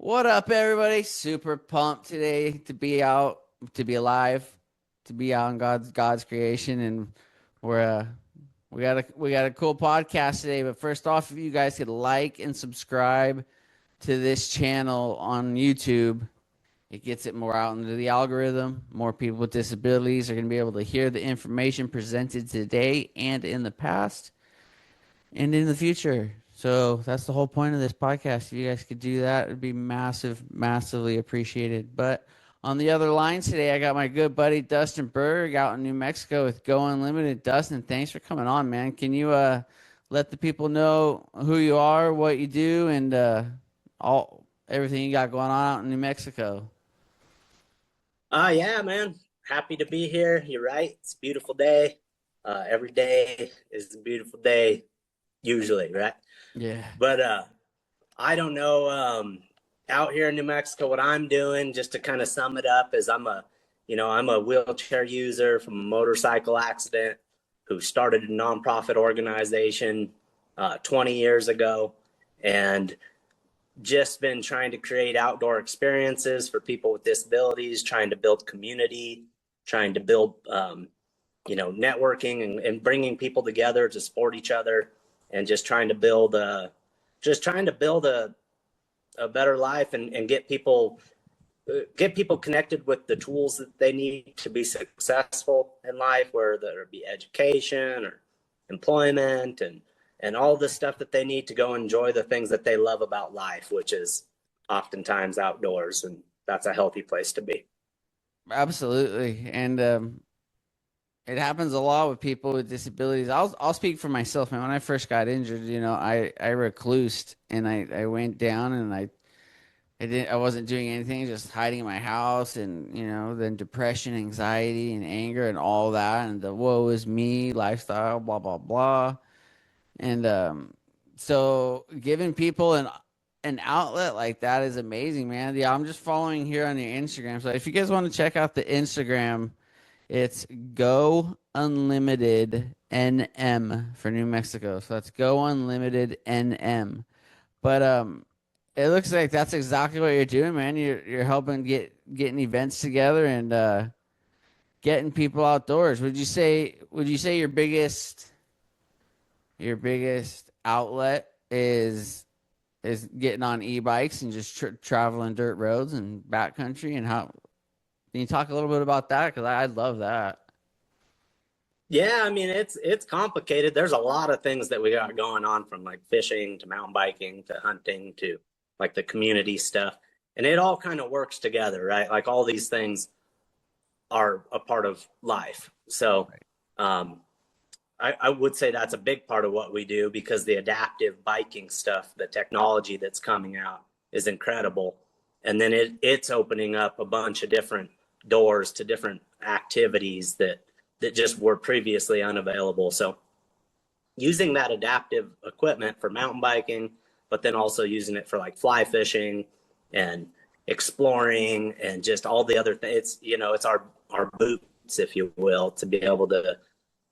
What up, everybody? Super pumped today to be out, to be alive, to be out in God's creation, and we're we got a cool podcast today. But first off, if you guys could like and subscribe to this channel on YouTube, it gets it more out into the algorithm. More people with disabilities are going to be able to hear the information presented today and in the past and in the future. So that's the whole point of this podcast. If you guys could do that, it'd be massively appreciated. But on the other lines today, I got my good buddy Dustin Berg out in New Mexico with Go Unlimited. Dustin, thanks for coming on, man. Can you let the people know who you are, what you do, and all everything you got going on out in New Mexico? Yeah, man. Happy to be here. You're right. It's a beautiful day. Every day is a beautiful day, usually, right? Yeah. But I don't know. Out here in New Mexico, what I'm doing, just to kind of sum it up, is I'm a wheelchair user from a motorcycle accident who started a nonprofit organization 20 years ago, and just been trying to create outdoor experiences for people with disabilities, trying to build community, trying to build, networking and bringing people together to support each other, and just trying to build a better life and get people connected with the tools that they need to be successful in life, whether it be education or employment and all the stuff that they need to go enjoy the things that they love about life, which is oftentimes outdoors, and that's a healthy place to be. Absolutely. And it happens a lot with people with disabilities. I'll speak for myself, man. When I first got injured, I reclused and I went down and I wasn't doing anything, just hiding in my house, and then depression, anxiety, and anger and all that, and the woe is me lifestyle, blah blah blah. And so giving people an outlet like that is amazing, man. Yeah, I'm just following here on your Instagram. So if you guys want to check out the Instagram, it's Go Unlimited NM for New Mexico. So that's Go Unlimited NM. But it looks like that's exactly what you're doing, man. You're helping getting events together and getting people outdoors. Would you say your biggest outlet is getting on e-bikes and just traveling dirt roads and backcountry? And how can you talk a little bit about that? Because I love that. Yeah, I mean it's complicated. There's a lot of things that we got going on, from like fishing to mountain biking to hunting to like the community stuff. And it all kind of works together, right? Like all these things are a part of life. So um, I would say that's a big part of what we do, because the adaptive biking stuff, the technology that's coming out is incredible. And then it's opening up a bunch of different doors to different activities that just were previously unavailable. So using that adaptive equipment for mountain biking, but then also using it for like fly fishing and exploring and just all the other things. It's our boots, if you will, to be able to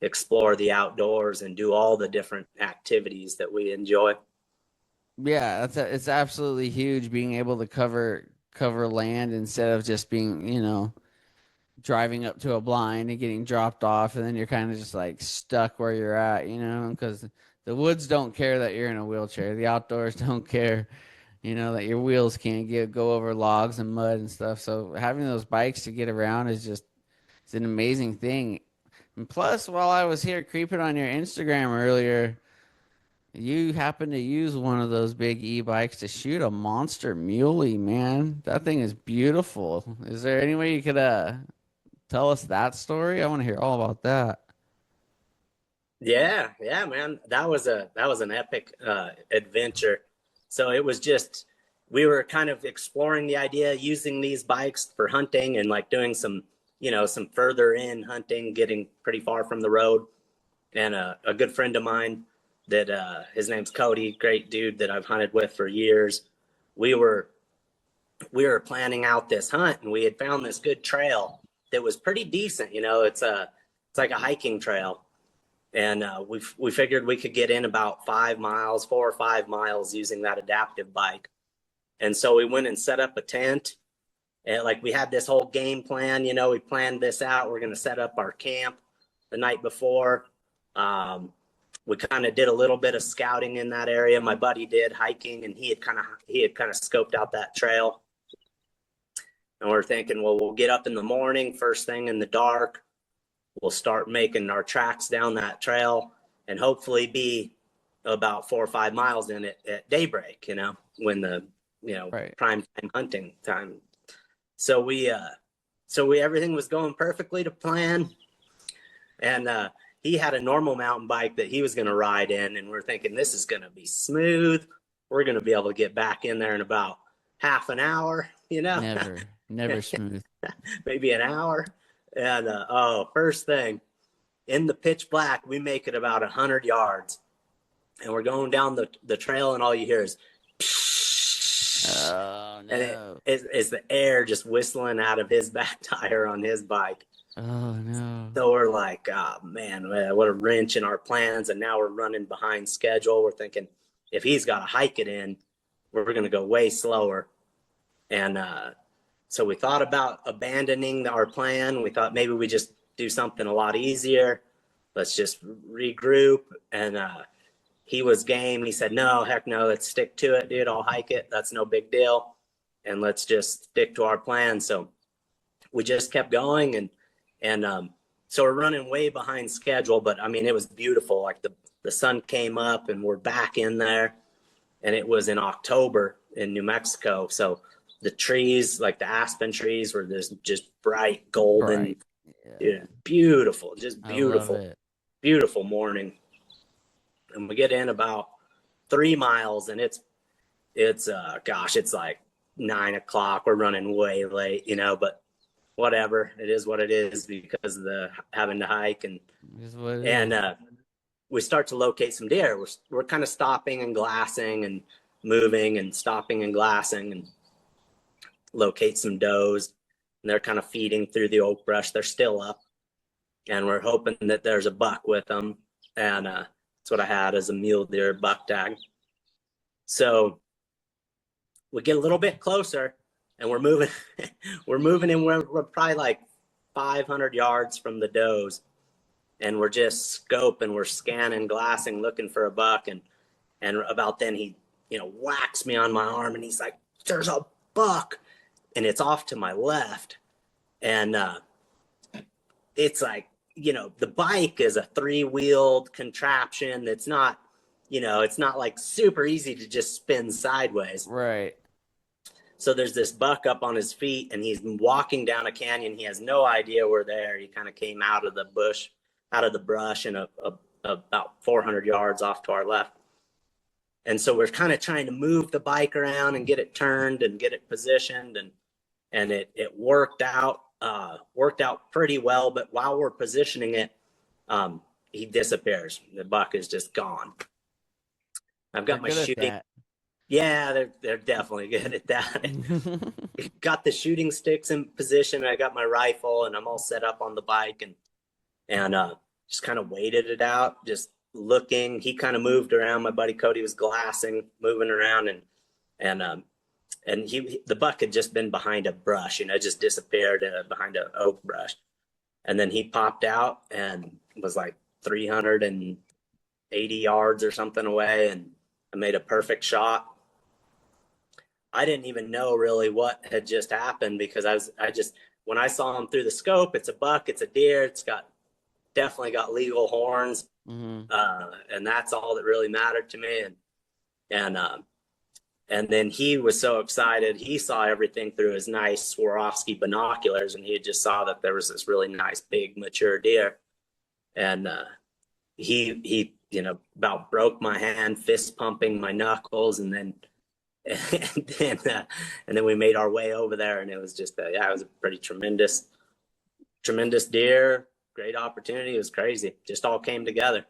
explore the outdoors and do all the different activities that we enjoy. Yeah, it's absolutely huge being able to cover land instead of just being, driving up to a blind and getting dropped off, and then you're kind of just like stuck where you're at, because the woods don't care that you're in a wheelchair. The outdoors don't care, that your wheels can't go over logs and mud and stuff. So having those bikes to get around it's an amazing thing. And plus, while I was here creeping on your Instagram earlier, you happened to use one of those big e-bikes to shoot a monster muley, man. That thing is beautiful. Is there any way you could tell us that story? I want to hear all about that. Yeah, man. That was an epic adventure. So it was just, we were kind of exploring the idea using these bikes for hunting and like doing some further in hunting, getting pretty far from the road. And a good friend of mine that his name's Cody, great dude that I've hunted with for years. We were planning out this hunt, and we had found this good trail that was pretty decent. It's like a hiking trail, and we figured we could get in about 5 miles, 4 or 5 miles, using that adaptive bike. And so we went and set up a tent. And like we had this whole game plan, you know, we planned this out. We're going to set up our camp the night before. We kind of did a little bit of scouting in that area. My buddy did hiking, and he had kind of scoped out that trail. And we're thinking, well, we'll get up in the morning, first thing in the dark. We'll start making our tracks down that trail, and hopefully be about 4 or 5 miles in it at daybreak, you know, when the, you know, Right. prime time hunting time. So we everything was going perfectly to plan. And he had a normal mountain bike that he was going to ride in, and we're thinking this is going to be smooth. We're going to be able to get back in there in about half an hour, you know, Never smooth. maybe an hour. And first thing, in the pitch black, we make it about 100 yards, and we're going down the trail, and all you hear is, Oh and no. it's the air just whistling out of his back tire on his bike. Oh no. So we're like, oh man, what a wrench in our plans. And now we're running behind schedule. We're thinking if he's got to hike it in, we're going to go way slower. And so we thought about abandoning our plan. We thought maybe we just do something a lot easier. Let's just regroup. And he was game. He said, no, heck no, let's stick to it, dude. I'll hike it. That's no big deal. And let's just stick to our plan. So we just kept going. And so we're running way behind schedule, but I mean, it was beautiful. Like the sun came up and we're back in there, and it was in October in New Mexico. So the trees, like the aspen trees, were this just bright golden, Right. yeah, beautiful, just I love beautiful, it. beautiful morning. And we get in about 3 miles, and it's gosh, it's like 9 o'clock. We're running way late, you know, but whatever, it is what it is because of the having to hike. And Is what it and is. we start to locate some deer. We're kind of stopping and glassing and moving and stopping and glassing and locate some does, and they're kind of feeding through the oak brush. They're still up, and we're hoping that there's a buck with them. And that's what I had as a mule deer buck tag. So we get a little bit closer, and we're moving. We're moving, and we're probably like 500 yards from the does, and we're just scoping, we're scanning, glassing, looking for a buck. And about then he, you know, whacks me on my arm, and he's like, "There's a buck," and it's off to my left. And it's like, you know, the bike is a 3-wheeled contraption that's not, you know, it's not like super easy to just spin sideways. Right. So there's this buck up on his feet, and he's walking down a canyon. He has no idea we're there. He kind of came out of the bush, out of the brush, and about 400 yards off to our left. And so we're kind of trying to move the bike around and get it turned and get it positioned, and it worked out pretty well. But while we're positioning it, he disappears. The buck is just gone. I've They're got my good at shooting. that. Yeah, they're definitely good at that. Got the shooting sticks in position. I got my rifle, and I'm all set up on the bike, and just kind of waited it out, just looking. He kind of moved around. My buddy Cody was glassing, moving around, and the buck had just been behind a brush, you know, just disappeared behind an oak brush. And then he popped out and was like 380 yards or something away, and I made a perfect shot. I didn't even know really what had just happened because when I saw him through the scope, it's a buck, it's a deer, it's definitely got legal horns, Hmm. and that's all that really mattered to me. And then he was so excited. He saw everything through his nice Swarovski binoculars, and he just saw that there was this really nice, big, mature deer. And he about broke my hand, fist pumping my knuckles, and then and then we made our way over there, and it was just it was a pretty tremendous deer, great opportunity. It was crazy. It just all came together.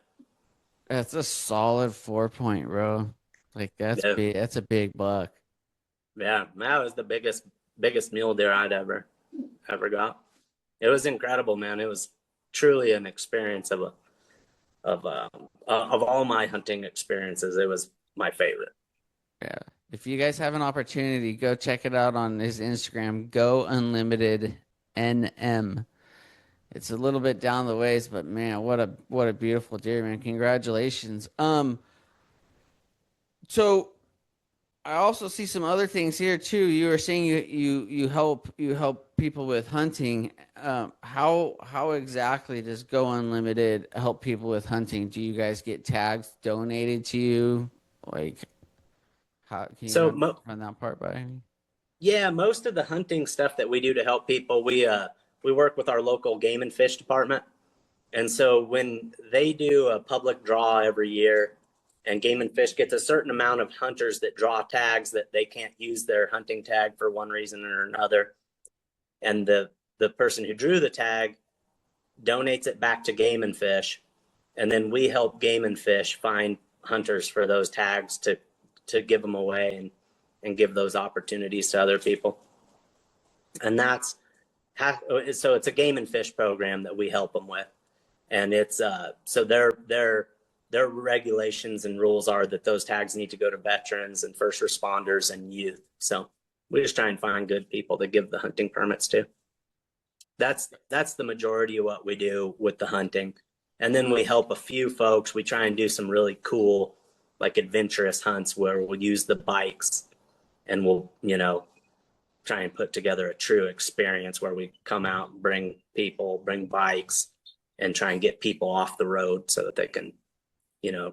That's a solid 4 point, bro. Like that's Yeah, big. That's a big buck. yeah, that was the biggest mule deer I'd ever got. It was incredible, man. It was truly an experience of all my hunting experiences. It was my favorite. Yeah. If you guys have an opportunity, go check it out on his Instagram, Go Unlimited NM. It's a little bit down the ways, but man, what a beautiful deer, man. Congratulations. So I also see some other things here too. You were saying you help people with hunting. How exactly does Go Unlimited help people with hunting? Do you guys get tags donated to you? Like, how can you So run that part by me? yeah, most of the hunting stuff that we do to help people, we work with our local game and fish department. And so when they do a public draw every year and Game and Fish gets a certain amount of hunters that draw tags that they can't use their hunting tag for one reason or another, and the person who drew the tag donates it back to Game and Fish, and then we help Game and Fish find hunters for those tags to give them away and give those opportunities to other people. And that's so it's a Game and Fish program that we help them with. And it's so their regulations and rules are that those tags need to go to veterans and first responders and youth. So we just try and find good people to give the hunting permits to. That's the majority of what we do with the hunting. And then we help a few folks. We try and do some really cool, like adventurous hunts where we'll use the bikes and we'll, try and put together a true experience where we come out and bring people, bring bikes, and try and get people off the road so that they can,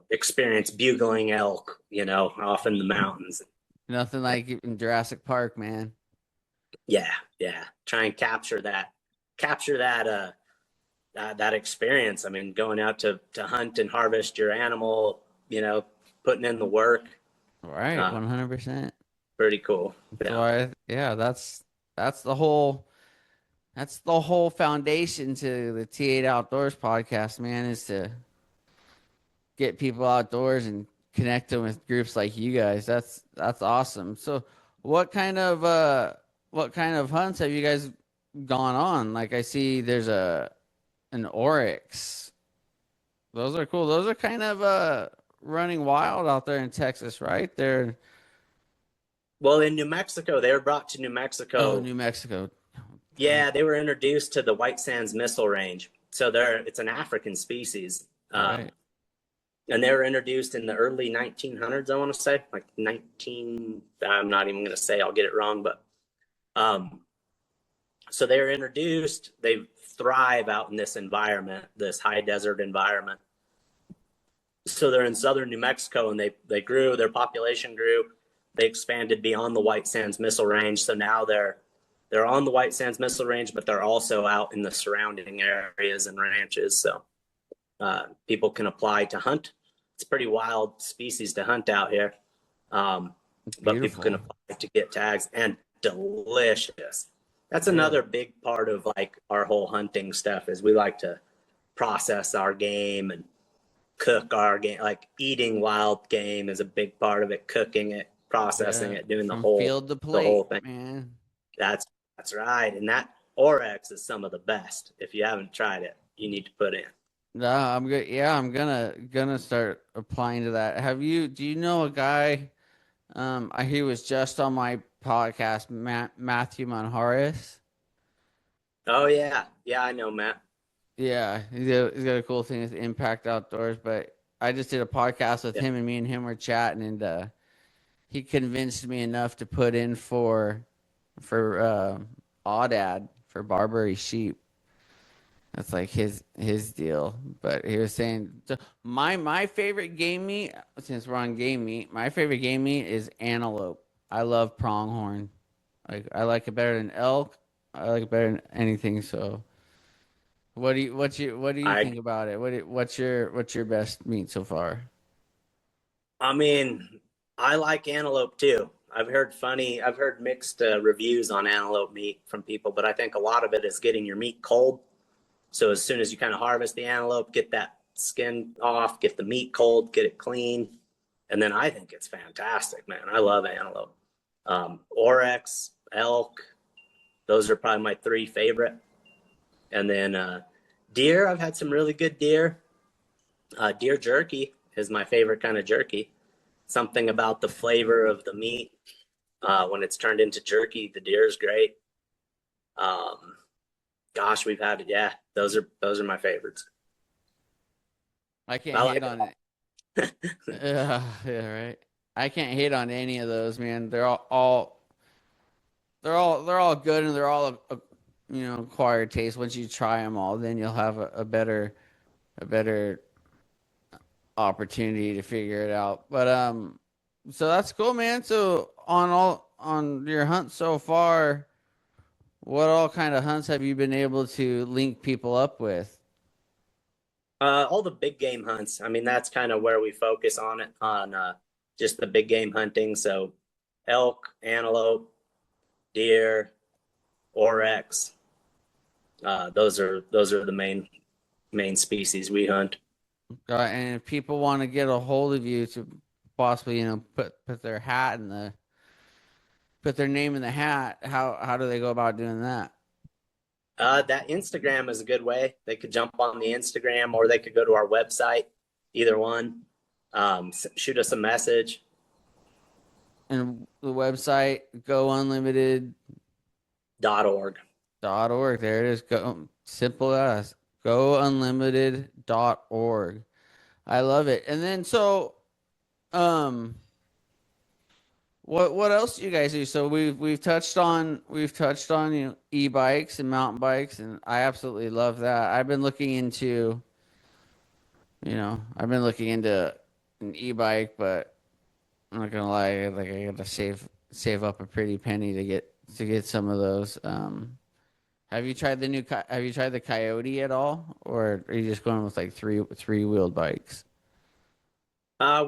experience bugling elk, off in the mountains. Nothing like in Jurassic Park, man. Yeah, yeah. Try and capture that experience. I mean, going out to hunt and harvest your animal, putting in the work. All right, 100%. Pretty cool. So yeah, that's the whole foundation to the T8 Outdoors podcast, man, is to get people outdoors and connect them with groups like you guys. That's awesome. So what kind of hunts have you guys gone on? Like I see there's an oryx. Those are cool. Those are kind of running wild out there in Texas, right? They're Well, in New Mexico, they were brought to New Oh, Mexico. New Mexico. Yeah, they were introduced to the White Sands Missile Range. So it's an African species. Right. And they were introduced in the early 1900s, I want to say, like 19, I'm not even going to say, I'll get it wrong, but so they were introduced, they thrive out in this environment, this high desert environment. So they're in southern New Mexico and they grew, their population grew, they expanded beyond the White Sands Missile Range. So now they're on the White Sands Missile Range, but they're also out in the surrounding areas and ranches. So people can apply to hunt. It's a pretty wild species to hunt out here. But people can apply to get tags, and delicious. That's another big part of like our whole hunting stuff is we like to process our game and cook our game. Like eating wild game is a big part of it, cooking it, processing it, doing the From whole field to plate, the whole thing. man. That's right. And that Oryx is some of the best. If you haven't tried it, you need to put in. No, I'm good. Yeah, I'm gonna start applying to that. Do you know a guy? He was just on my podcast, Matthew Manharis. Oh yeah. Yeah, I know, Matt. Yeah, he's got a cool thing with Impact Outdoors. But I just did a podcast with Yeah. him, and me and him were chatting, and he convinced me enough to put in for Audad for Barbary sheep. That's like his deal. But he was saying my favorite game meat, since we're on game meat, my favorite game meat is antelope. I love pronghorn. Like I like it better than elk. I like it better than anything. So what do you I think about it? What's your best meat so far? I mean, I like antelope too. I've heard mixed reviews on antelope meat from people, but I think a lot of it is getting your meat cold. So as soon as you kind of harvest the antelope, get that skin off, get the meat cold, get it clean, and then I think it's fantastic, man. I love antelope. Oryx, elk, those are probably my three favorite. And then deer, I've had some really good deer. Deer jerky is my favorite kind of jerky. Something about the flavor of the meat when it's turned into jerky. The deer is great. Um, Gosh, we've had it. Yeah, those are my favorites. I can't I hate like it on all. it. Yeah, right. I can't hate on any of those, man. They're all good, and they're all acquired taste. Once you try them all, then you'll have a better opportunity to figure it out. But so that's cool, man. So on your hunt so far, what all kind of hunts have you been able to link people up with? All the big game hunts. I mean, that's kind of where we focus on it, on just the big game hunting. So elk, antelope, deer, oryx. Those are the main species we hunt. And if people want to get a hold of you to possibly, put their name in the hat, how do they go about doing that? That Instagram is a good way. They could jump on the Instagram or they could go to our website, either one. Shoot us a message. And the website .org. gounlimited.org. There it is. Go simple as gounlimited.org. I love it. And then um what else do you guys do? So we've touched on e-bikes and mountain bikes, and I absolutely love that. I've been looking into an e-bike, but I'm not gonna lie, like I gotta save up a pretty penny to get some of those. Have you tried the Coyote at all, or are you just going with like three-wheeled bikes?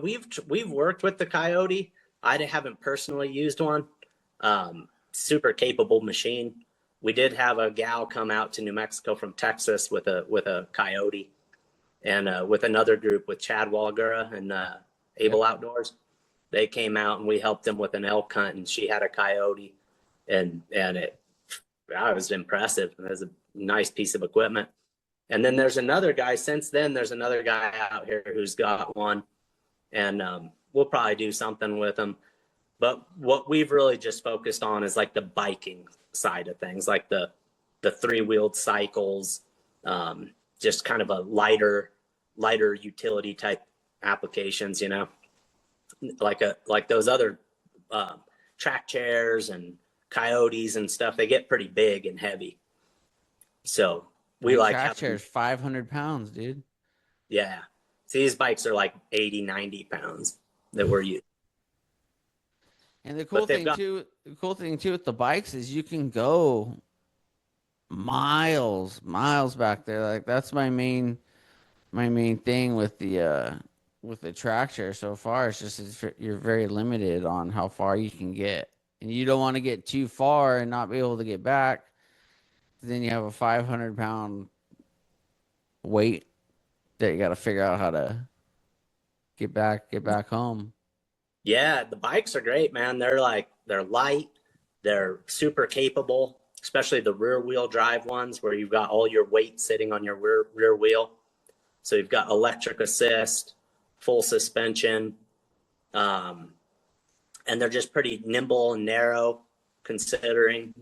We've worked with the Coyote. I haven't personally used one. Super capable machine. We did have a gal come out to New Mexico from Texas with a Coyote, and with another group with Chad Walgura and Yep. Able Outdoors. They came out and we helped them with an elk hunt, and she had a Coyote, and it was impressive. It was a nice piece of equipment. And then there's another guy. Since then, there's another guy out here who's got one, and we'll probably do something with him. But what we've really just focused on is like the biking side of things, like the three-wheeled cycles, just kind of a lighter utility type applications, like those other um, track chairs and coyotes and stuff. They get pretty big and heavy, so we My like track chair having. is 500 pounds, dude. Yeah. So these bikes are like 80, 90 pounds that we're using, And the but cool they've thing got. too, the cool thing too with the bikes is you can go miles back there. Like that's my main thing with the track chair so far. You're very limited on how far you can get, and you don't want to get too far and not be able to get back. Then you have a 500-pound weight that you got to figure out how to get back home. Yeah, the bikes are great, man. They're light, they're super capable, especially the rear wheel drive ones where you've got all your weight sitting on your rear wheel. So you've got electric assist, full suspension, um, and they're just pretty nimble and narrow considering.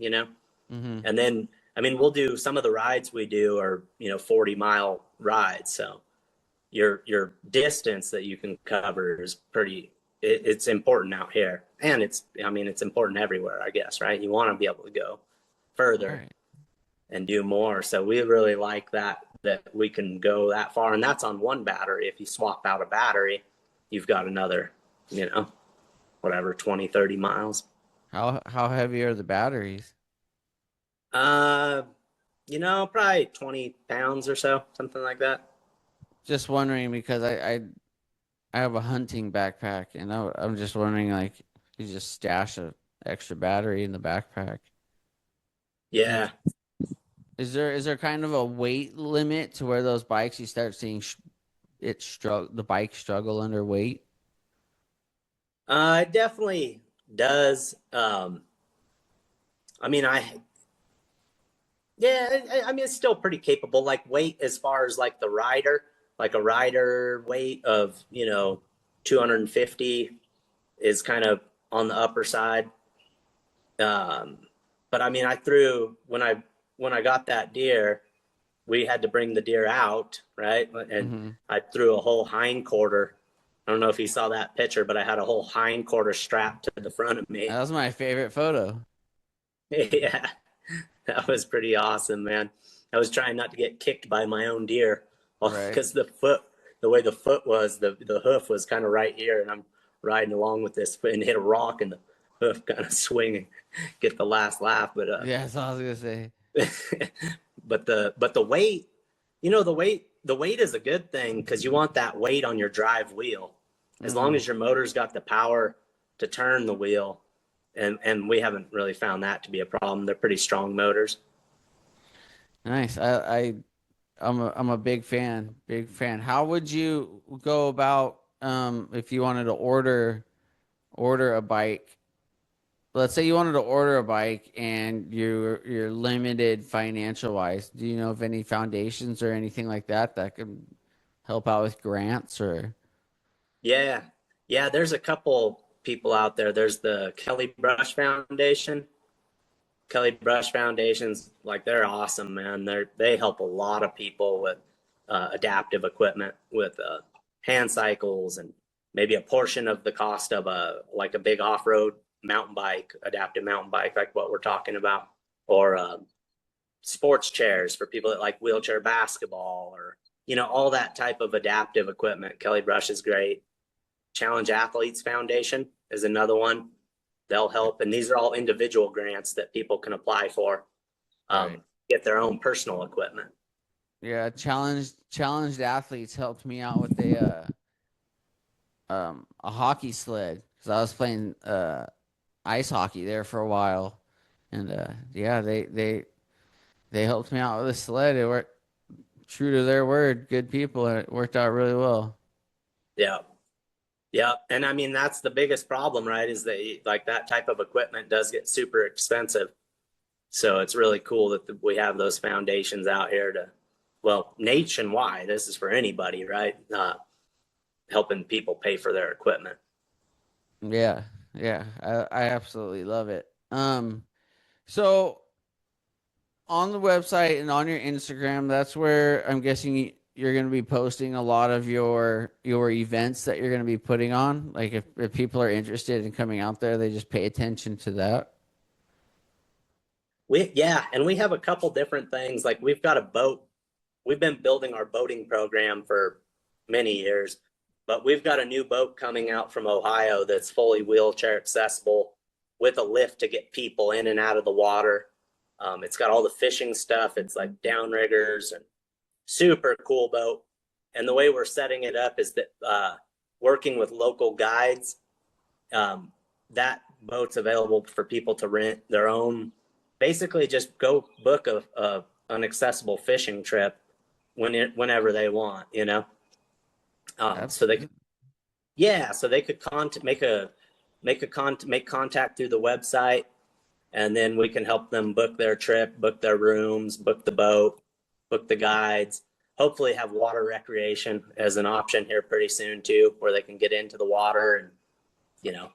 Hmm. And then, I mean, we'll do some of the rides we do are 40-mile rides. So your distance that you can cover is it's important out here, and it's important everywhere, I guess, right? You want to be able to go further Right. and do more. So we really like that we can go that far, and that's on one battery. If you swap out a battery, you've got another, whatever, 20, 30 miles. How heavy are the batteries? uh Probably 20 pounds or so, something like that. Just wondering because I have a hunting backpack, and I'm just wondering, like, you just stash a extra battery in the backpack. And Yeah. is there kind of a weight limit to where those bikes you start seeing the bike struggle under weight? It definitely does. I mean, yeah, I mean, it's still pretty capable. Like weight as far as like a rider weight of 250. is kind of on the upper side. But I mean, I threw when I got that deer, we had to bring the deer out, right? And Hmm. I threw a whole hind quarter. I don't know if you saw that picture, but I had a whole hind quarter strapped to the front of me. That was my favorite photo. Yeah, that was pretty awesome, man. I was trying not to get kicked by my own deer Right. because the way the foot was, the hoof was kind of right here, and I'm riding along with this and hit a rock, and the hoof kind of swing and get the last laugh. But Yeah, that's all I was gonna say. but the weight, the weight is a good thing because you want that weight on your drive wheel. As long Hmm. as your motor's got the power to turn the wheel, and we haven't really found that to be a problem. They're pretty strong motors. Nice. I'm a big fan. Big fan. How would you go about if you wanted to order a bike? Let's say you wanted to order a bike and you're limited financial wise. Do you know of any foundations or anything like that that could help out with grants or? Yeah, yeah. There's a couple people out there. There's the Kelly Brush Foundation. Kelly Brush Foundations, like they're awesome, man. They help a lot of people with adaptive equipment, with hand cycles, and maybe a portion of the cost of a big off road mountain bike, adaptive mountain bike, like what we're talking about, or sports chairs for people that like wheelchair basketball, or all that type of adaptive equipment. Kelly Brush is great. Challenge Athletes Foundation is another one. They'll help, and these are all individual grants that people can apply for. Right. Get their own personal equipment. Yeah, challenged athletes helped me out with a hockey sled because I was playing ice hockey there for a while, and yeah, they helped me out with a sled. It worked true to their word. Good people, and it worked out really well. Yeah, yeah, and I mean that's the biggest problem, right? Is that like that type of equipment does get super expensive. So it's really cool that we have those foundations out here to, well, nationwide. This is for anybody, right? Helping people pay for their equipment. Yeah, yeah, I absolutely love it. So on the website and on your Instagram, that's where I'm guessing you're going to be posting a lot of your events that you're going to be putting on. Like if people are interested in coming out there, they just pay attention to that. And we have a couple different things. Like we've got a boat. We've been building our boating program for many years, but we've got a new boat coming out from Ohio that's fully wheelchair accessible with a lift to get people in and out of the water. It's got all the fishing stuff. It's like downriggers and super cool boat. And the way we're setting it up is that working with local guides, that boat's available for people to rent their own. Basically, just go book an accessible fishing trip whenever they want. That's So they could, yeah, so they could make contact through the website, and then we can help them book their trip, book their rooms, book the boat, book the guides. Hopefully, have water recreation as an option here pretty soon too, where they can get into the water and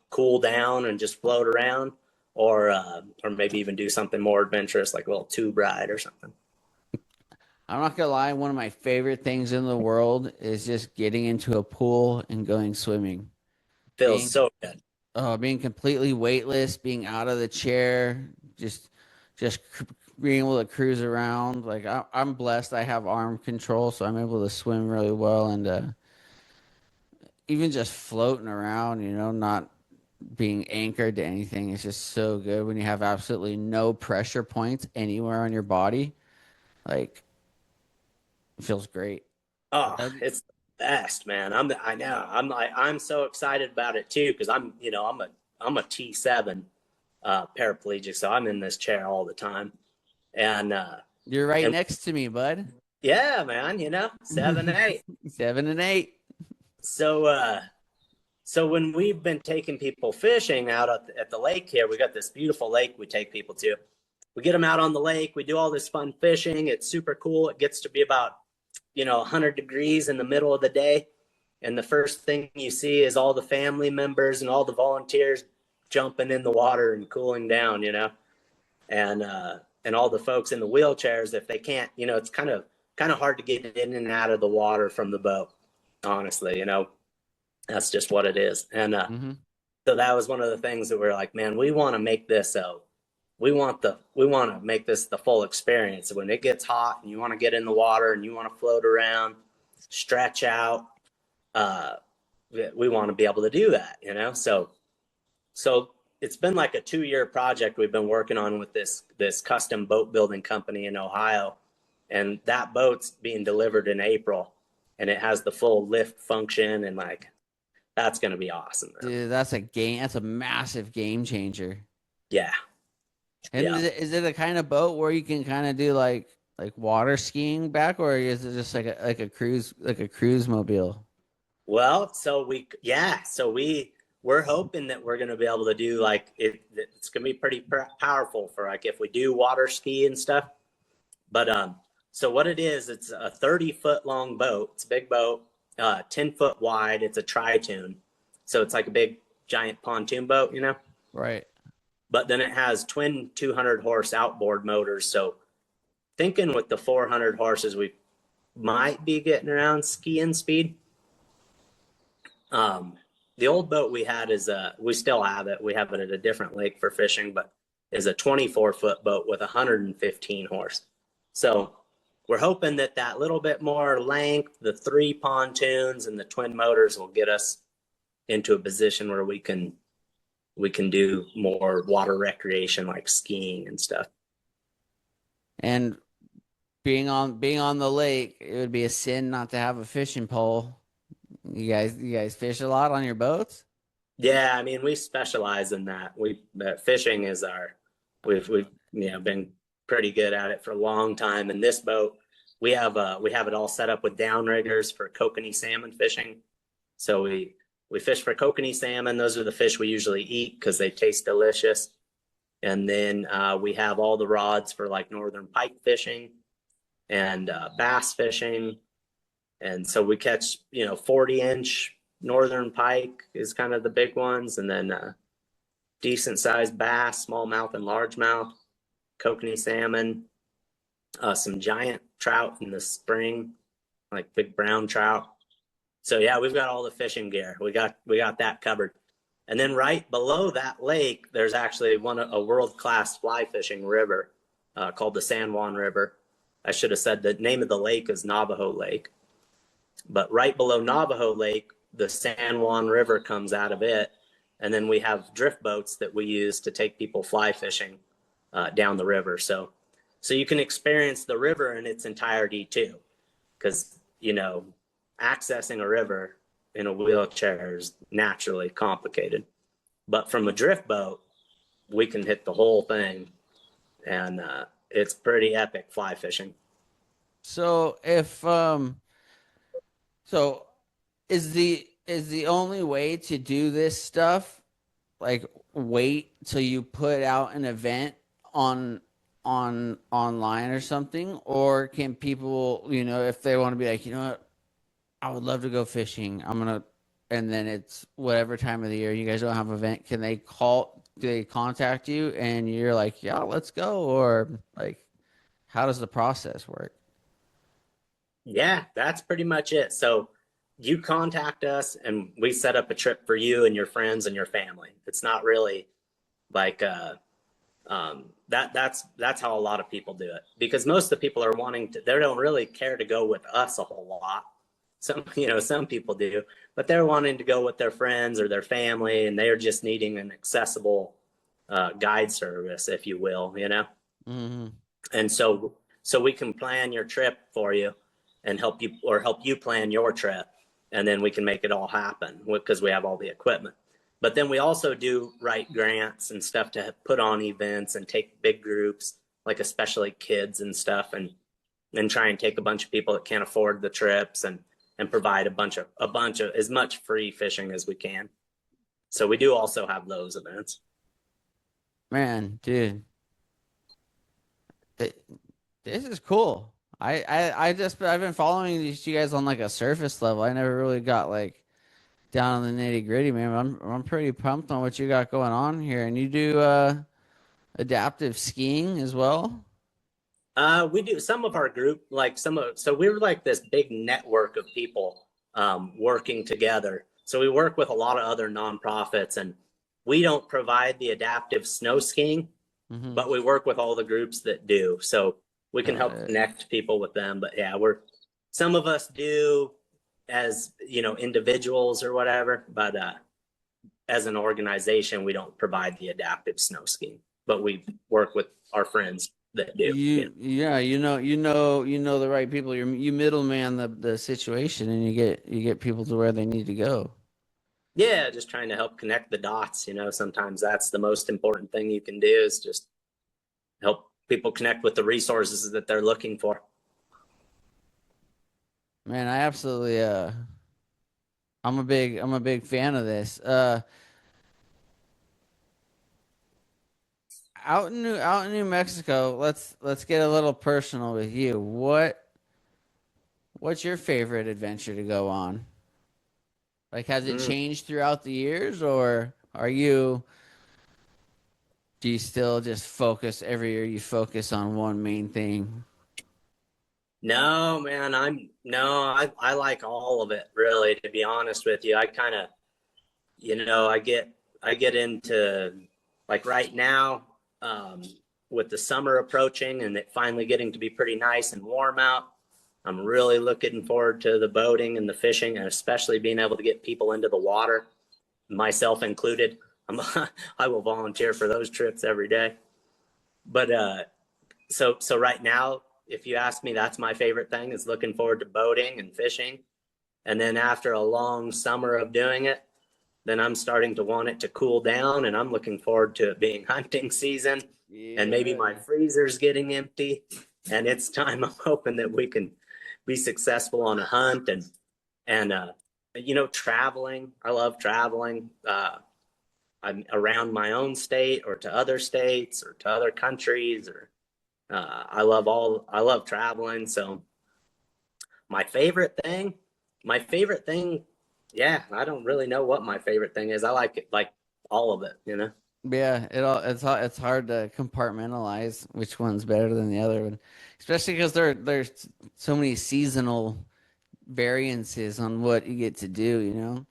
cool down and just float around, or maybe even do something more adventurous like a little tube ride or something. I'm not gonna lie, one of my favorite things in the world is just getting into a pool and going swimming. Feels Being so good. being completely weightless, being out of the chair, just being able to cruise around. Like I'm blessed. I have arm control, so I'm able to swim really well, and even just floating around, not being anchored to anything. It's just so good when you have absolutely no pressure points anywhere on your body. Like it feels great. Oh, That'd be- it's the best, man. I know. I'm so excited about it too because I'm a T7 paraplegic, so I'm in this chair all the time. And You're right and next to me, bud. yeah, man, 7, 8. 7 and 8. So so when we've been taking people fishing out at the lake here, we got this beautiful lake we take people to. We get them out on the lake. We do all this fun fishing. It's super cool. It gets to be about 100 degrees in the middle of the day, and the first thing you see is all the family members and all the volunteers jumping in the water and cooling down, and all the folks in the wheelchairs, if they can't, it's kind of hard to get in and out of the water from the boat, honestly. That's just what it is. And Mm-hmm. so that was one of the things that we're like, man, we want to make this so we want to make this the full experience. When it gets hot and you want to get in the water and you want to float around, stretch out, uh, we want to be able to do that, So it's been like a 2-year project we've been working on with this custom boat building company in Ohio, and that boat's being delivered in April, and it has the full lift function, and like that's going to be awesome, man. Dude, that's a game. That's a massive game changer. Yeah, And yeah. is it a kind of boat where you can kind of do like water skiing back, or is it just like a cruise mobile? Well, we're hoping that we're going to be able to do like it's going to be pretty powerful for like if we do water ski and stuff. But so what it is, it's a 30-foot long boat. It's a big boat, 10 foot wide. It's a tri-tune, so it's like a big giant pontoon boat. Right. But then it has twin 200 horse outboard motors. So thinking with the 400 horses, we might be getting around skiing speed. The old boat we had we still have it. We have it at a different lake for fishing, but is a 24-foot boat with 115 horse. So we're hoping that little bit more length, the 3 pontoons and the twin motors will get us into a position where we can do more water recreation like skiing and stuff. And being on the lake, it would be a sin not to have a fishing pole. You guys fish a lot on your boats? Yeah, I mean, we specialize in that. Fishing is we've been pretty good at it for a long time. And this boat, we have it all set up with downriggers for kokanee salmon fishing. So we fish for kokanee salmon. Those are the fish we usually eat because they taste delicious. And then we have all the rods for like northern pike fishing and bass fishing. And so we catch 40-inch northern pike is kind of the big ones, and then decent sized bass, smallmouth and largemouth, kokanee salmon, some giant trout in the spring, like big brown trout. So yeah, we've got all the fishing gear. We got that covered. And then right below that lake, there's actually a world-class fly fishing river called the San Juan River. I should have said the name of the lake is Navajo Lake. But right below Navajo Lake, the San Juan River comes out of it. And then we have drift boats that we use to take people fly fishing down the river. So you can experience the river in its entirety too. Because, accessing a river in a wheelchair is naturally complicated. But from a drift boat, we can hit the whole thing. And it's pretty epic fly fishing. So if so is the only way to do this stuff like wait till you put out an event on online or something, or can people, if they want to be like, what, I would love to go fishing, and then it's whatever time of the year you guys don't have an event, do they contact you and you're like, yeah, let's go, or like how does the process work? Yeah, that's pretty much it. So you contact us and we set up a trip for you and your friends and your family. It's not really like that's how a lot of people do it, because most of the people are they don't really care to go with us a whole lot. Some people do, but they're wanting to go with their friends or their family, and they're just needing an accessible guide service, if you will. Hmm. And so we can plan your trip for you and help you plan your trip, and then we can make it all happen because we have all the equipment. But then we also do write grants and stuff to put on events and take big groups, like especially kids and stuff, and try and take a bunch of people that can't afford the trips and provide a bunch of as much free fishing as we can. So we do also have those events. Man, dude, th- this is cool. I've been following these you guys on like a surface level. I never really got like down on the nitty gritty, man. I'm pretty pumped on what you got going on here. And you do adaptive skiing as well? We do some of our group, like so we're like this big network of people working together. So we work with a lot of other nonprofits, and we don't provide the adaptive snow skiing, Mm-hmm. but we work with all the groups that do. So we can Got help it. connect people with them. But yeah, some of us do as, individuals or whatever, but as an organization, we don't provide the adaptive snow skiing, but we work with our friends that do. Yeah, you know the right people. You middleman the situation, and you get people to where they need to go. Yeah, just trying to help connect the dots. Sometimes that's the most important thing you can do is just help people connect with the resources that they're looking for. Man, I absolutely I'm a big fan of this. Out in New Mexico, let's get a little personal with you. What's your favorite adventure to go on? Like, has it Mm. changed throughout the years, or do you still just focus every year you focus on one main thing? No, man, no, I like all of it, really, to be honest with you. I kind of, I get into, like, right now, with the summer approaching and it finally getting to be pretty nice and warm out. I'm really looking forward to the boating and the fishing, and especially being able to get people into the water, myself included. I'm, I will volunteer for those trips every day. But so right now, if you ask me, that's my favorite thing, is looking forward to boating and fishing. And then after a long summer of doing it, then I'm starting to want it to cool down, and I'm looking forward to it being hunting season, and maybe Yeah. my freezer's getting empty, and it's time. I'm hoping that we can be successful on a hunt, and traveling. I love traveling. I'm around my own state or to other states or to other countries, or I love traveling. So my favorite thing, my favorite thing, yeah, I don't really know what my favorite thing is. I like it, like all of it. Yeah, it's hard to compartmentalize which one's better than the other one, especially because there's so many seasonal variances on what you get to do, you know?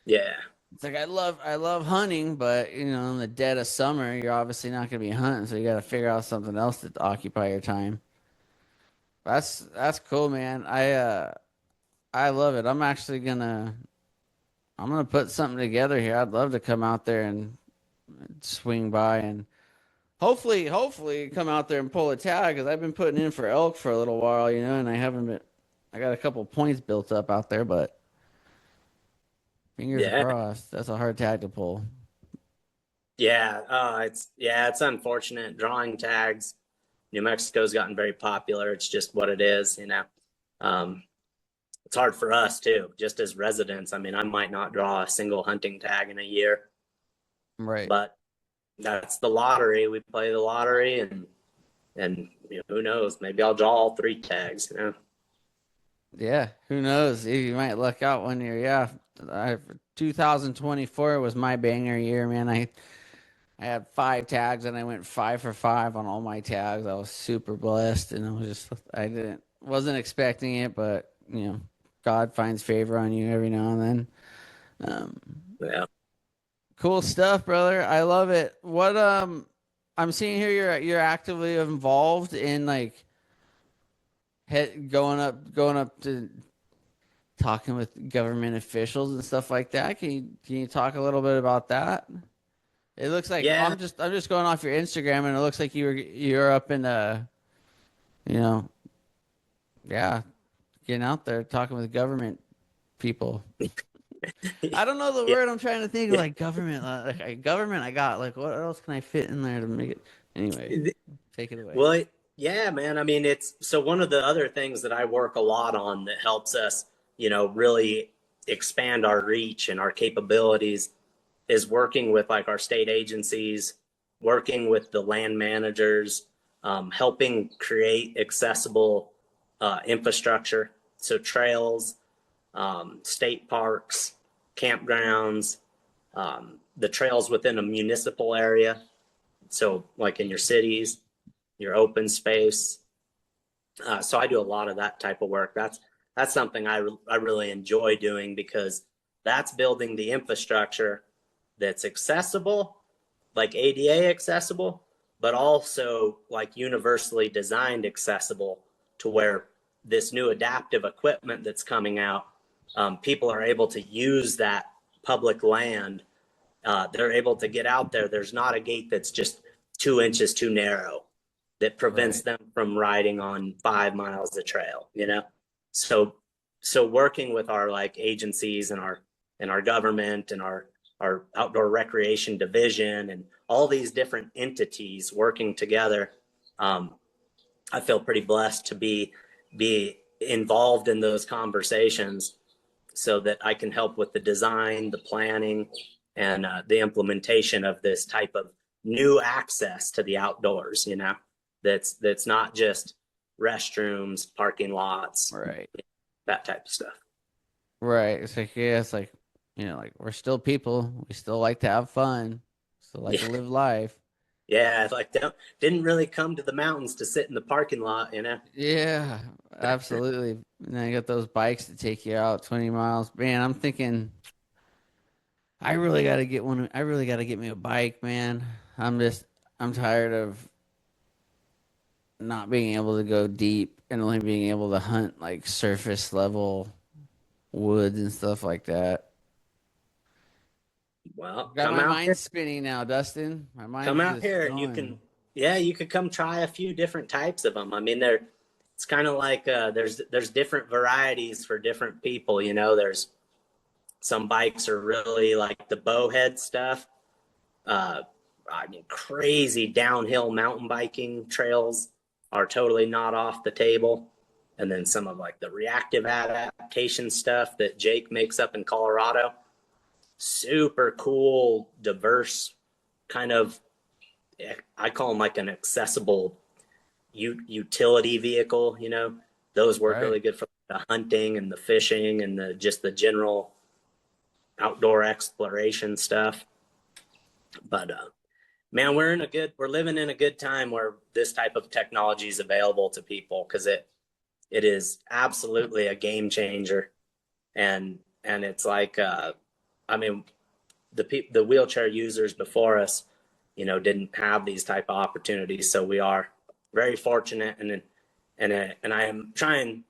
Yeah, It's like I love hunting, but in the dead of summer, you're obviously not going to be hunting, so you got to figure out something else to occupy your time. That's cool, man. I love it. I'm gonna put something together here. I'd love to come out there and swing by and hopefully come out there and pull a tag because I've been putting in for elk for a little while, and I haven't been. I got a couple points built up out there, but fingers yeah, crossed. That's a hard tag to pull. yeah. It's unfortunate. Drawing tags. New Mexico's gotten very popular. It's just what it is. Um, it's hard for us too, just as residents. I mean, I might not draw a single hunting tag in a year, Right. but that's the lottery. We play the lottery, and who knows? Maybe I'll draw all three tags. Yeah. Who knows? You might luck out one year. Yeah. 2024 was my banger year, man. I had 5 tags and I went 5 for 5 on all my tags. I was super blessed, and I didn't wasn't expecting it, but God finds favor on you every now and then. Um, Yeah, cool stuff, brother. I love it. I'm seeing here you're actively involved in like going up to talking with government officials and stuff like that. Can you talk a little bit about that? It looks like yeah, I'm just going off your Instagram, and it looks like you're up in you know yeah, getting out there talking with government people. I don't know the yeah. word I'm trying to think of, like government, government. I got like what else can I fit in there to make it? Anyway, take it away. Well, yeah, man. I mean, it's so one of the other things that I work a lot on that helps us, really expand our reach and our capabilities is working with like our state agencies, working with the land managers, helping create accessible infrastructure. So trails, state parks, campgrounds, the trails within a municipal area. So like in your cities, your open space. So I do a lot of that type of work. That's something I really enjoy doing because that's building the infrastructure that's accessible, like ADA accessible, but also like universally designed accessible to where this new adaptive equipment that's coming out, people are able to use that public land. They're able to get out there. There's not a gate that's just 2 inches too narrow that prevents Right. them from riding on 5 miles of trail, you know? So, so working with our like agencies and our government and our outdoor recreation division and all these different entities working together, I feel pretty blessed to be involved in those conversations so that I can help with the design, the planning, and the implementation of this type of new access to the outdoors. You know, that's not just restrooms, parking lots, Right. that type of stuff. Right. It's like, yeah, it's like, like we're still people. We still like to have fun. Still like Yeah, to live life. yeah. Like didn't really come to the mountains to sit in the parking lot. You know. Yeah, absolutely. And then you got those bikes to take you out 20 miles. Man, I'm thinking I really got to get one. I really got to get me a bike, man. I'm tired of not being able to go deep and only being able to hunt like surface level woods and stuff like that. Well, Got my mind spinning now, Dustin. My come mind's out just here and you can, going. yeah, you could come try a few different types of them. I mean, it's kind of like there's different varieties for different people. You know, there's some bikes are really like the bowhead stuff. Uh, I mean, crazy downhill mountain biking trails are totally not off the table. And then some of like the reactive adaptation stuff that Jake makes up in Colorado, super cool, diverse kind of. I call them like an accessible utility vehicle. You know, those work Right. really good for the hunting and the fishing and the just the general outdoor exploration stuff. But man, we're living in a good time where this type of technology is available to people because it is absolutely a game changer. And it's like I mean the wheelchair users before us, you know, didn't have these type of opportunities. So we are very fortunate, and I am trying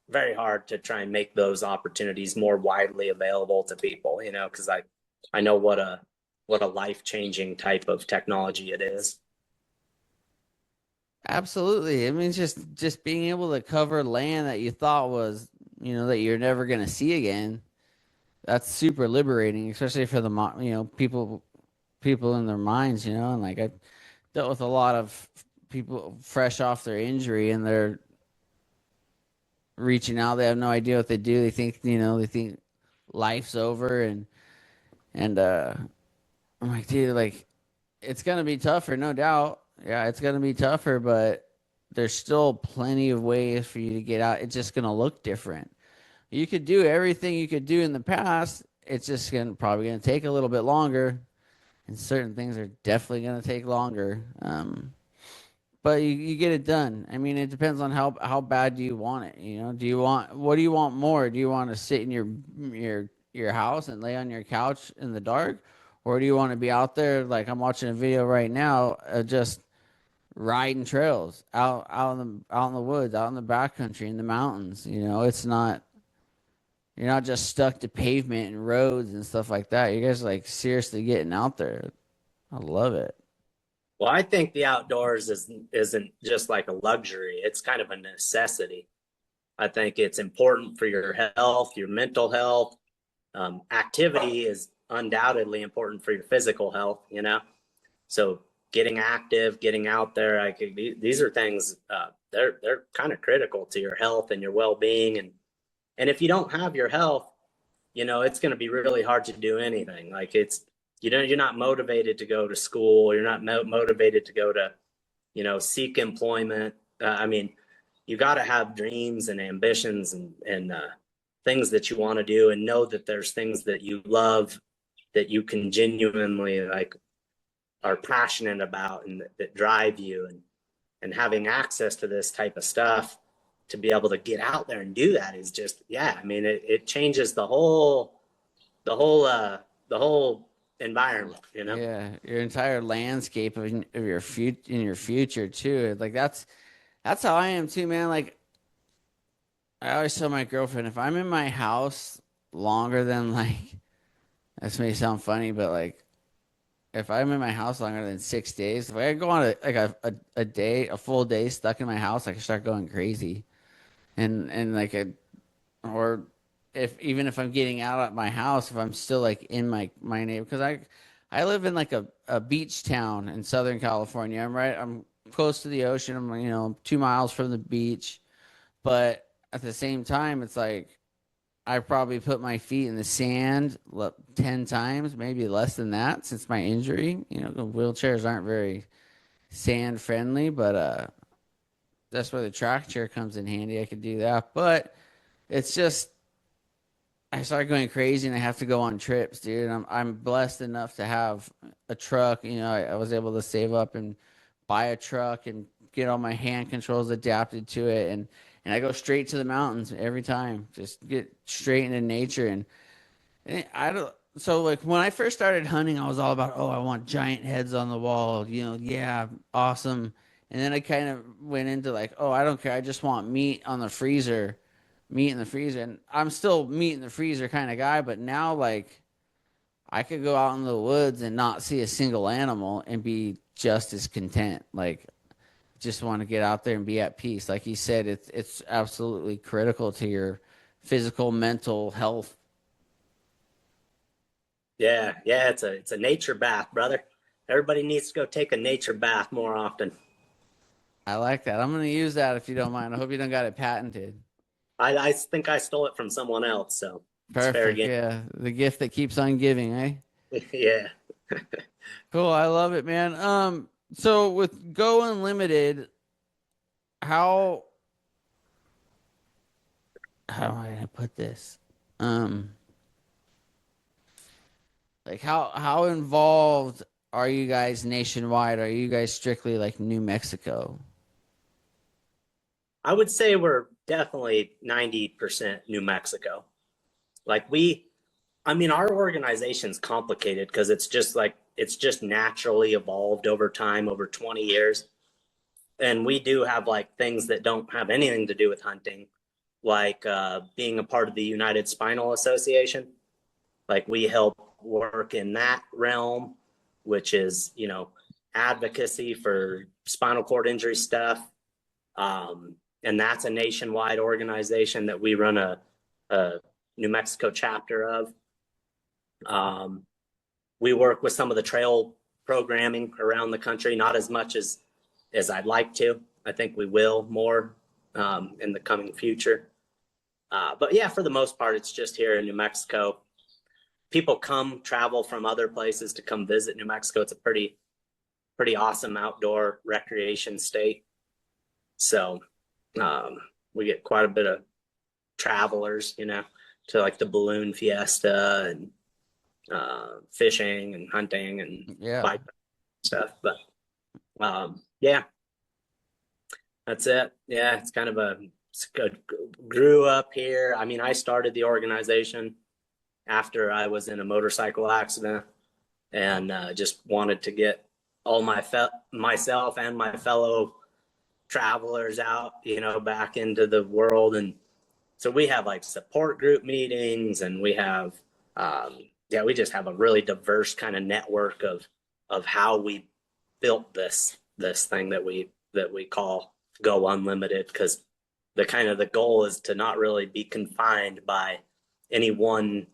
very hard to try and make those opportunities more widely available to people. You know, because I know what a life changing type of technology it is. Absolutely. I mean, just being able to cover land that you thought was, that you're never gonna see again. That's super liberating, especially for the people in their minds, and like I dealt with a lot of people fresh off their injury and they're reaching out. They have no idea what they do. They think life's over and I'm like, dude, like it's gonna be tougher, no doubt. Yeah, it's gonna be tougher, but there's still plenty of ways for you to get out. It's just gonna look different. You could do everything you could do in the past. It's just probably gonna take a little bit longer, and certain things are definitely gonna take longer. But you get it done. I mean, it depends on how bad do you want it. What do you want more? Do you want to sit in your house and lay on your couch in the dark, or do you want to be out there like I'm watching a video right now, just riding trails out in the woods, out in the backcountry, in the mountains. It's not you're not just stuck to pavement and roads and stuff like that. You guys are like seriously getting out there. I love it. Well, I think the outdoors isn't just like a luxury; it's kind of a necessity. I think it's important for your health, your mental health. Activity is undoubtedly important for your physical health. You know, so getting active, getting out there, these are things they're kind of critical to your health and your well being. And if you don't have your health, you know it's going to be really hard to do anything. Like you're not motivated to go to school. You're not motivated to go to seek employment. I mean, you got to have dreams and ambitions and things that you want to do, and know that there's things that you love that you can genuinely like are passionate about and that drive you, and having access to this type of stuff to be able to get out there and do that is just, yeah, I mean, it changes the whole the whole environment, you know. Yeah, your entire landscape of your future too. Like that's how I am too, man. Like I always tell my girlfriend if I'm in my house longer than like this may sound funny, but like if I'm in my house longer than 6 days, if I go on a day, a full day stuck in my house, I can start going crazy. And like a or if even if I'm getting out of my house, if I'm still like in my neighborhood, because I live in like a beach town in Southern California. I'm close to the ocean. I'm 2 miles from the beach, but at the same time, it's like I probably put my feet in the sand 10 times, maybe less than that since my injury. The wheelchairs aren't very sand friendly, but that's where the track chair comes in handy. I could do that, but it's just I started going crazy and I have to go on trips, dude. I'm blessed enough to have a truck. I was able to save up and buy a truck and get all my hand controls adapted to it, and I go straight to the mountains every time. Just get straight into nature and I don't. So like when I first started hunting, I was all about, oh, I want giant heads on the wall. Yeah, awesome. And then I kind of went into like, oh, I don't care. I just want meat in the freezer. And I'm still meat in the freezer kind of guy, but now like I could go out in the woods and not see a single animal and be just as content. Like just want to get out there and be at peace. Like you said, it's absolutely critical to your physical, mental health. Yeah, yeah, it's a nature bath, brother. Everybody needs to go take a nature bath more often. I like that. I'm gonna use that if you don't mind. I hope you don't got it patented. I think I stole it from someone else, so it's fair Perfect. game. Yeah. The gift that keeps on giving, eh? Yeah. Cool. I love it, man. So with Go Unlimited, how how am I gonna put this? Um, like how involved are you guys nationwide? Are you guys strictly like New Mexico? I would say we're definitely 90% New Mexico. Like I mean, our organization's complicated because it's just naturally evolved over time, over 20 years. And we do have like things that don't have anything to do with hunting, like being a part of the United Spinal Association. Like we help work in that realm, which is, advocacy for spinal cord injury stuff. And that's a nationwide organization that we run a New Mexico chapter of. Um, we work with some of the trail programming around the country, not as much as I'd like to. I think we will more in the coming future. But yeah, for the most part, it's just here in New Mexico. People travel from other places to come visit New Mexico. It's a pretty awesome outdoor recreation state. So um, we get quite a bit of travelers, to like the balloon fiesta and fishing and hunting and Yeah. bike stuff. But yeah, that's it. Yeah, it's kind of grew up here. I mean, I started the organization after I was in a motorcycle accident and just wanted to get all myself and my fellow travelers out, back into the world. And so we have like support group meetings, and we have, yeah, we just have a really diverse kind of network of how we built this thing that we call Go Unlimited, because the goal is to not really be confined by any one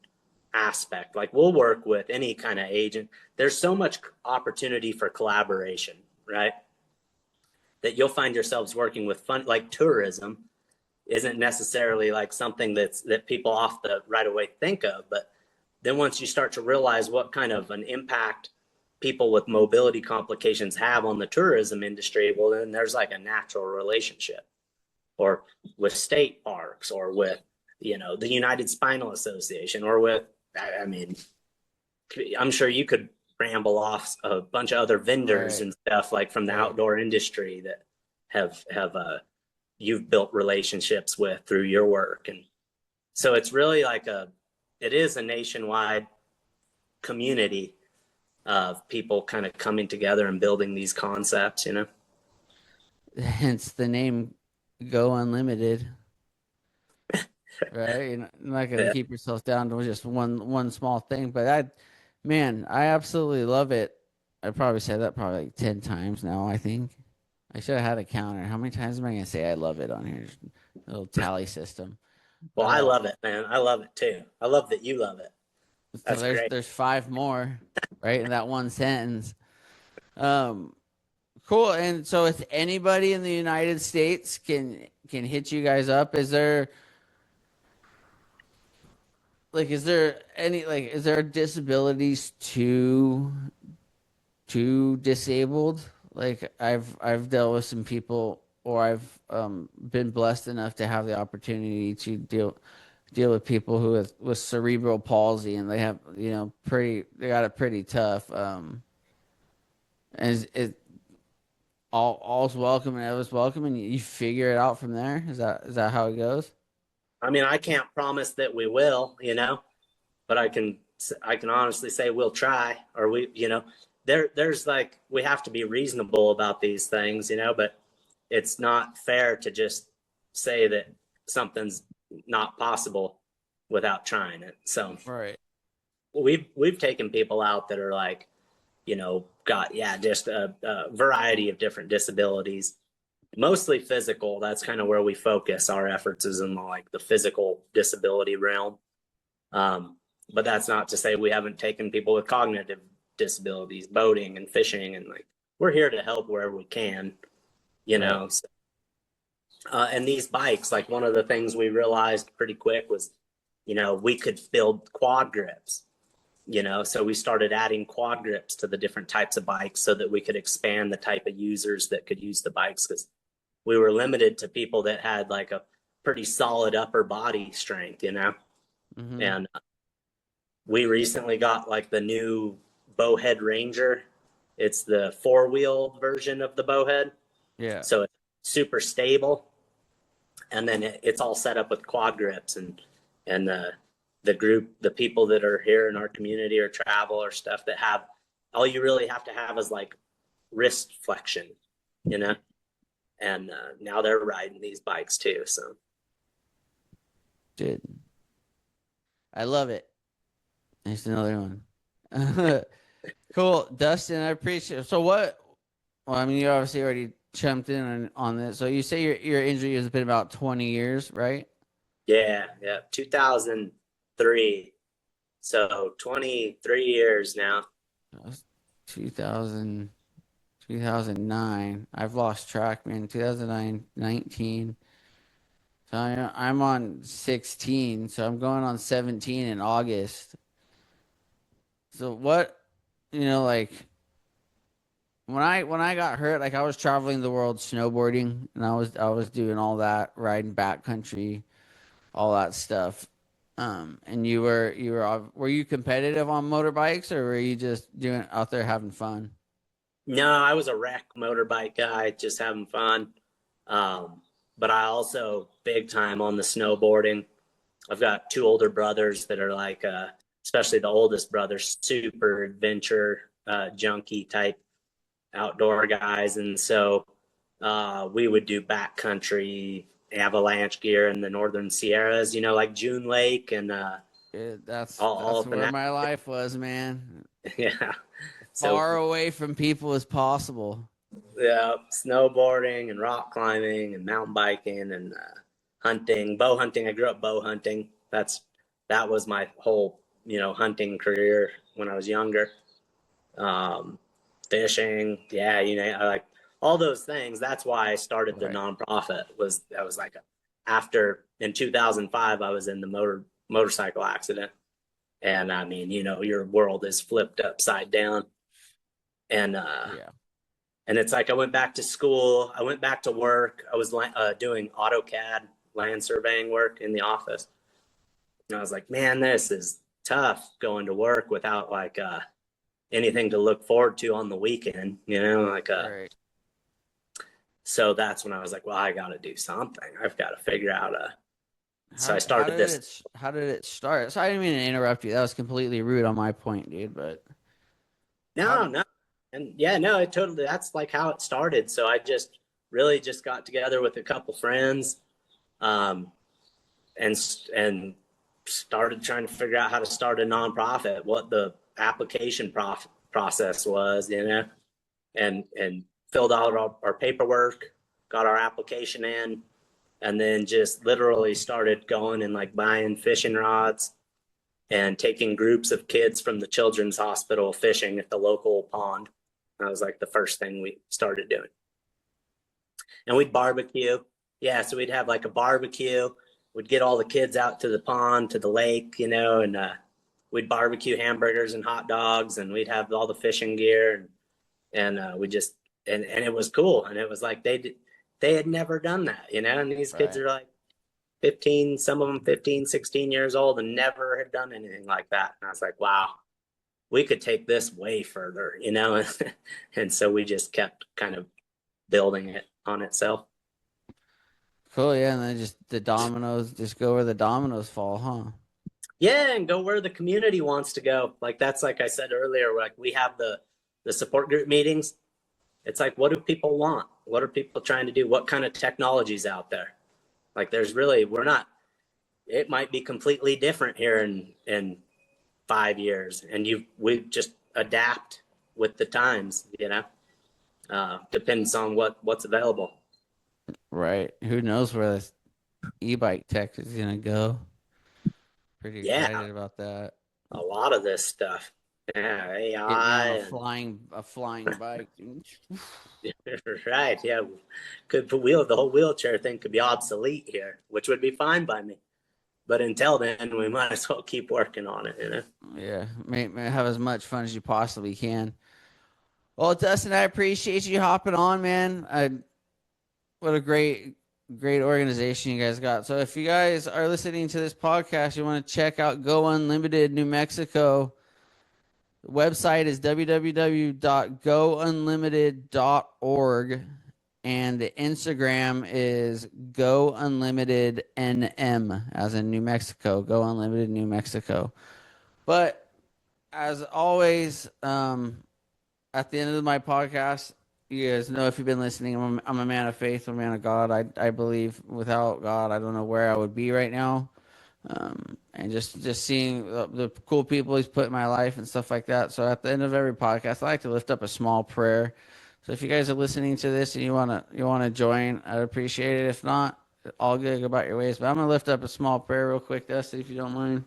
aspect. Like we'll work with any kind of agent. There's so much opportunity for collaboration, right? That you'll find yourselves working with fun, like tourism isn't necessarily like something that people off the right away think of. But then once you start to realize what kind of an impact people with mobility complications have on the tourism industry, well, then there's like a natural relationship. or with state parks, or with, the United Spinal Association, or with, I mean, I'm sure you could ramble off a bunch of other vendors Right. and stuff like from the Right. outdoor industry that have you've built relationships with through your work. And so it's really like it is a nationwide community of people kind of coming together and building these concepts. Hence the name Go Unlimited, right? You're not going to Yeah. keep yourself down to just one small thing. But man, I absolutely love it. I probably said that probably like 10 times now, I think. I should have had a counter. How many times am I going to say I love it on here? Just a little tally system. Well, But I love it, man. I love it too. I love that you love it. so That's great. there's five more, right, in that one sentence. Um, cool. And so if anybody in the United States can hit you guys up, is there disabilities to disabled? Like I've dealt with some people, or I've been blessed enough to have the opportunity to deal with people who with cerebral palsy, and they have, they got it pretty tough. And it all's welcome and everyone's welcome, and you figure it out from there. Is that how it goes? I mean, I can't promise that we will, but I can honestly say we'll try, or there's like, we have to be reasonable about these things, but it's not fair to just say that something's not possible without trying it. So Right. we've taken people out that are like, got, yeah, just a variety of different disabilities, mostly physical. That's kind of where we focus our efforts, is in like the physical disability realm. But that's not to say we haven't taken people with cognitive disabilities, boating and fishing, and like, we're here to help wherever we can, you Right. know. So, and these bikes, like, one of the things we realized pretty quick was, we could build quad grips, so we started adding quad grips to the different types of bikes so that we could expand the type of users that could use the bikes, because we were limited to people that had like a pretty solid upper body strength. Mm-hmm. And we recently got like the new Bowhead Ranger. It's the four-wheel version of the Bowhead, Yeah. so it's super stable, and then it's all set up with quad grips. And the people that are here in our community or travel or stuff, that have, all you really have to have is like wrist flexion, you know. And now they're riding these bikes too. So Dude, I love it. There's another one. Cool, Dustin. I appreciate it. So what? Well, I mean, you obviously already jumped in on this. So you say your injury has been about 20 years, right? yeah, yeah, 2003. So 23 years now. That was 2000, 2009. I've lost track, man. 2009, 19. So I'm on 16. So I'm going on 17 in August. So what, like when I got hurt, like I was traveling the world snowboarding, and I was doing all that, riding backcountry, all that stuff. And were you competitive on motorbikes, or were you just doing out there having fun? No, I was a wreck motorbike guy, just having fun. Um, but I also big time on the snowboarding. I've got two older brothers that are like, especially the oldest brother, super adventure junkie type outdoor guys. And so we would do backcountry avalanche gear in the northern Sierras, like June Lake and That's all that's up in where that. my life was, man. Yeah. So Far away from people as possible. yeah, snowboarding and rock climbing and mountain biking and hunting, bow hunting. I grew up bow hunting. That was my whole hunting career when I was younger. Um, Fishing, yeah, I like all those things. That's why I started the Right. nonprofit. I was like, after in 2005 I was in the motorcycle accident, and I mean, your world is flipped upside down. And Yeah. And it's like I went back to school, I went back to work. I was doing AutoCAD land surveying work in the office. And I was like, man, this is tough going to work without like anything to look forward to on the weekend, you know, like Right. so that's when I was like, well, I got to do something. I've got to figure out a. So I How started did this. it how did it start? So I didn't mean to interrupt you. That was completely rude on my point, dude. But how No, did no, and yeah, no, it totally. That's like how it started. So I just really just got together with a couple friends, um, and started trying to figure out how to start a nonprofit, what the application process was, you know, and filled out our paperwork, got our application in, and then just literally started going and like buying fishing rods and taking groups of kids from the children's hospital fishing at the local pond. That was like the first thing we started doing. And we'd barbecue. Yeah, so we'd have like a barbecue. We'd get all the kids out to the pond, to the lake, you know, and we'd barbecue hamburgers and hot dogs, and we'd have all the fishing gear, and we just and it was cool, and it was like they had never done that, you know, and these kids right? are like 15, some of them 15, 16 years old and never had done anything like that. And I was like, wow, we could take this way further, you know? And so we just kept kind of building it on itself. Cool, yeah, and then just the dominoes, just go where the dominoes fall, huh? Yeah, and go where the community wants to go. Like that's like I said earlier, like we have the support group meetings. It's like, what do people want? What are people trying to do? What kind of technologies out there? Like there's really we're not it might be completely different here in 5 years, and we just adapt with the times, you know. Depends on what's available. Right. Who knows where this e-bike tech is gonna go? Pretty Yeah, excited about that. a lot of this stuff. Yeah, Get me on AI and a flying bike, dude. right. Yeah, could put wheel the whole wheelchair thing could be obsolete here, which would be fine by me. But until then, we might as well keep working on it. You know. Yeah, may have as much fun as you possibly can. Well, Dustin, I appreciate you hopping on, man. What a great organization you guys got. So if you guys are listening to this podcast, you want to check out Go Unlimited New Mexico. The website is www.gounlimited.org, and the Instagram is Go Unlimited NM, as in New Mexico. Go Unlimited New Mexico. But as always, at the end of my podcast, you guys know if you've been listening, I'm a man of faith, I'm a man of God. I believe without God, I don't know where I would be right now. And just seeing the cool people he's put in my life and stuff like that. So at the end of every podcast, I like to lift up a small prayer. So if you guys are listening to this and you wanna join, I'd appreciate it. If not, all good. Go about your ways. But I'm gonna lift up a small prayer real quick, Dusty, if you don't mind.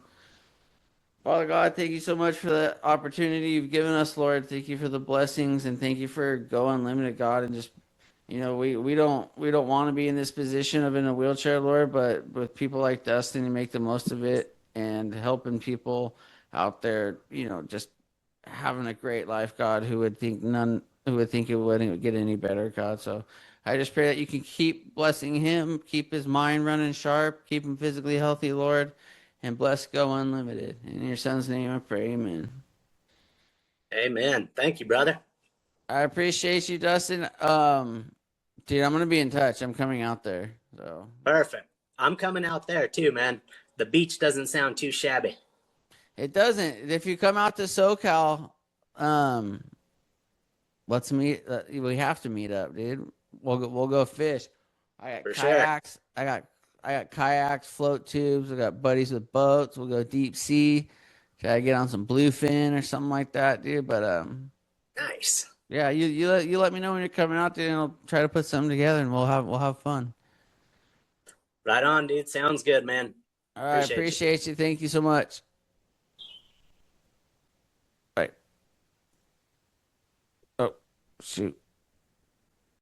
Father God, thank you so much for the opportunity you've given us, Lord. Thank you for the blessings and thank you for Go Unlimited, God, and just we don't want to be in this position of in a wheelchair, Lord, but with people like Dustin, you make the most of it and helping people out there, just having a great life, God, who would think it wouldn't get any better, God. So I just pray that you can keep blessing him, keep his mind running sharp, keep him physically healthy, Lord, and bless Go Unlimited. In your son's name I pray, amen. Amen. Thank you, brother. I appreciate you, Dustin. Dude, I'm gonna be in touch. I'm coming out there. So Perfect. I'm coming out there too, man. The beach doesn't sound too shabby. it doesn't. If you come out to SoCal, um, let's meet. We have to meet up, dude. We'll go fish. I got For sure. kayaks. I got kayaks, float tubes. I got buddies with boats. We'll go deep sea. Try to get on some bluefin or something like that, dude. But Nice. yeah, you let me know when you're coming out, dude, and I'll try to put something together, and we'll have fun. Right on, dude. Sounds good, man. All right, Appreciate you. appreciate you. Thank you so much. Bye. Oh, shoot.